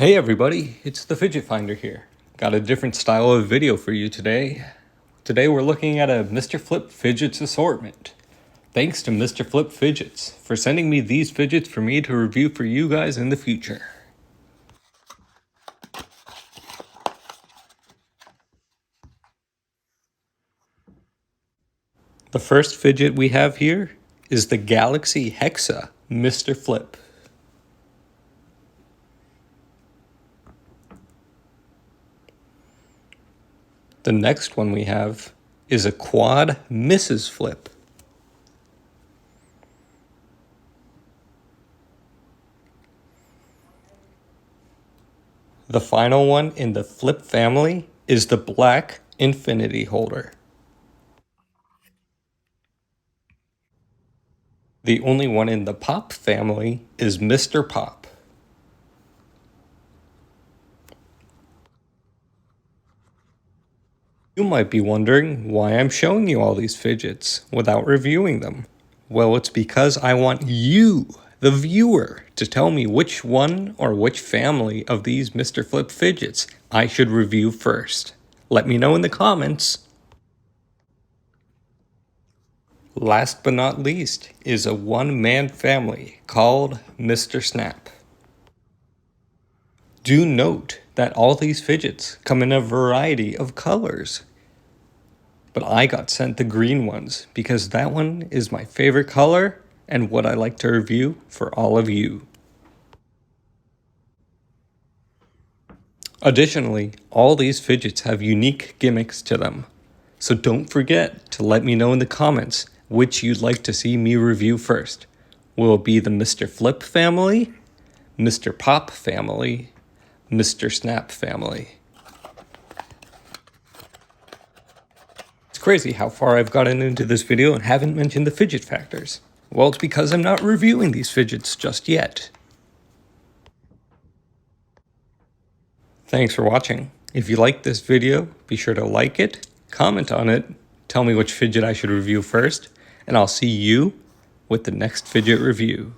Hey everybody, it's the Fidget Finder here. Got a different style of video for you today. Today we're looking at a Mr. Flip Fidgets assortment. Thanks to Mr. Flip Fidgets for sending me these fidgets for me to review for you guys in the future. The first fidget we have here is the Galaxy Hexa Mr. Flip. The next one we have is a Quad Mrs. Flip. The final one in the Flip family is the Black Infinity Holder. The only one in the Pop family is Mr. Pop. You might be wondering why I'm showing you all these fidgets without reviewing them. Well, it's because I want you, the viewer, to tell me which one or which family of these Mr. Flip fidgets I should review first. Let me know in the comments. Last but not least is a one-man family called Mr. Snap. Do note that all these fidgets come in a variety of colors. But I got sent the green ones because that one is my favorite color and what I like to review for all of you. Additionally, all these fidgets have unique gimmicks to them. So don't forget to let me know in the comments which you'd like to see me review first. Will it be the Mr. Flip family, Mr. Pop family, Mr. Snap family? It's crazy how far I've gotten into this video and haven't mentioned the fidget factors. Well, it's because I'm not reviewing these fidgets just yet. Thanks for watching. If you liked this video, be sure to like it, comment on it, tell me which fidget I should review first, and I'll see you with the next fidget review.